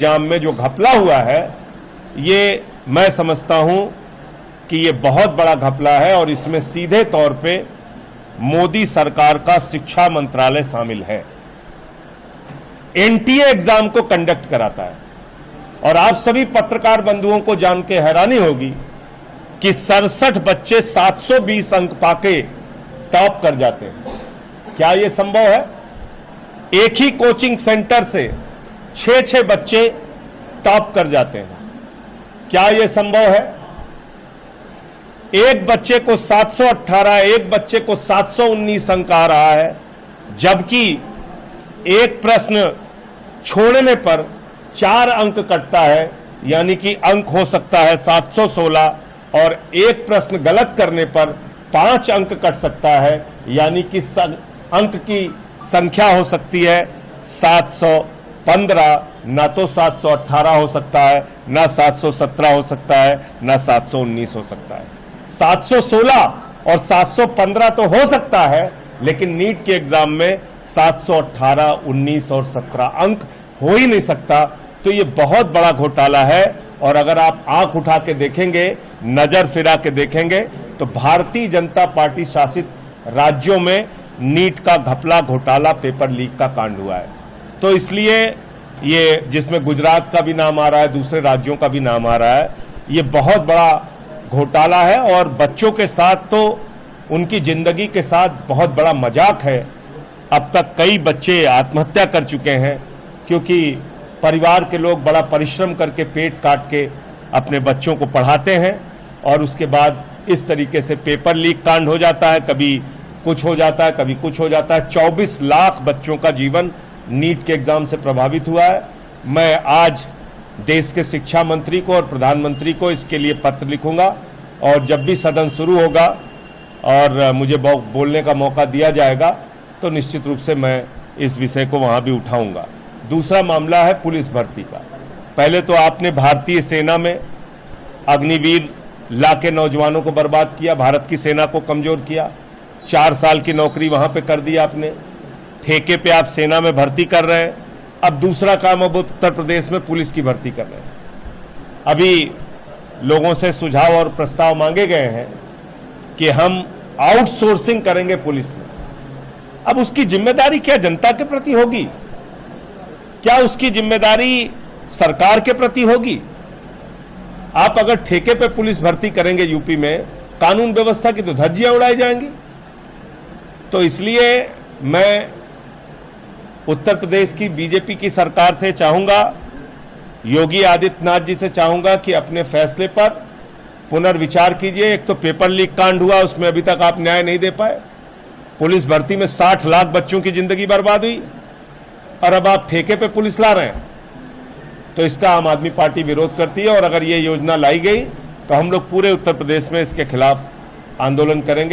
Exam में जो घपला हुआ है, ये मैं समझता हूं कि ये बहुत बड़ा घपला है और इसमें सीधे तौर पे मोदी सरकार का शिक्षा मंत्रालय शामिल है। एनटीए एग्जाम को कंडक्ट कराता है और आप सभी पत्रकार बंधुओं को जान के हैरानी होगी कि 67 बच्चे 720 अंक पाके टॉप कर जाते हैं। क्या यह संभव है? एक ही कोचिंग सेंटर से 6 बच्चे टॉप कर जाते हैं। क्या यह संभव है? एक बच्चे को 718, एक बच्चे को 719 अंक आ रहा है, जबकि एक प्रश्न छोड़ने पर 4 अंक कटता है, यानी कि अंक हो सकता है 716 और एक प्रश्न गलत करने पर 5 अंक कट सकता है, यानी कि अंक की संख्या हो सकती है 715, ना तो 718 हो सकता है, ना 717 हो सकता है, ना 719 हो सकता है। 716 और 715 तो हो सकता है, लेकिन नीट के एग्जाम में 718, 19 और 17 अंक हो ही नहीं सकता। तो ये बहुत बड़ा घोटाला है और अगर आप आंख उठा के देखेंगे, नजर फिरा के देखेंगे, तो भारतीय जनता पार्टी शासित राज्यों में नीट का घपला, घोटाला, पेपर लीक का कांड हुआ है। तो इसलिए ये, जिसमें गुजरात का भी नाम आ रहा है, दूसरे राज्यों का भी नाम आ रहा है, ये बहुत बड़ा घोटाला है और बच्चों के साथ तो उनकी जिंदगी के साथ बहुत बड़ा मजाक है। अब तक कई बच्चे आत्महत्या कर चुके हैं क्योंकि परिवार के लोग बड़ा परिश्रम करके पेट काट के अपने बच्चों को पढ़ाते हैं और उसके बाद इस तरीके से पेपर लीक कांड हो जाता है। कभी कुछ हो जाता है, कभी कुछ हो जाता है। 24 लाख बच्चों का जीवन नीट के एग्जाम से प्रभावित हुआ है। मैं आज देश के शिक्षा मंत्री को और प्रधानमंत्री को इसके लिए पत्र लिखूंगा और जब भी सदन शुरू होगा और मुझे बोलने का मौका दिया जाएगा तो निश्चित रूप से मैं इस विषय को वहां भी उठाऊंगा। दूसरा मामला है पुलिस भर्ती का। पहले तो आपने भारतीय सेना में अग्निवीर ला के नौजवानों को बर्बाद किया, भारत की सेना को कमजोर किया। 4 साल की नौकरी वहां पे कर दी आपने, ठेके पे आप सेना में भर्ती कर रहे हैं। अब दूसरा काम, अब उत्तर प्रदेश में पुलिस की भर्ती कर रहे हैं। अभी लोगों से सुझाव और प्रस्ताव मांगे गए हैं कि हम आउटसोर्सिंग करेंगे पुलिस में। अब उसकी जिम्मेदारी क्या जनता के प्रति होगी? क्या उसकी जिम्मेदारी सरकार के प्रति होगी? आप अगर ठेके पे पुलिस भर्ती करेंगे यूपी में, कानून व्यवस्था की तो धज्जियां उड़ाई जाएंगी। तो इसलिए मैं उत्तर प्रदेश की बीजेपी की सरकार से चाहूंगा, योगी आदित्यनाथ जी से चाहूंगा कि अपने फैसले पर पुनर्विचार कीजिए। एक तो पेपर लीक कांड हुआ, उसमें अभी तक आप न्याय नहीं दे पाए। पुलिस भर्ती में 60 लाख बच्चों की जिंदगी बर्बाद हुई और अब आप ठेके पे पुलिस ला रहे हैं। तो इसका आम आदमी पार्टी विरोध करती है और अगर ये योजना लाई गई तो हम लोग पूरे उत्तर प्रदेश में इसके खिलाफ आंदोलन करेंगे।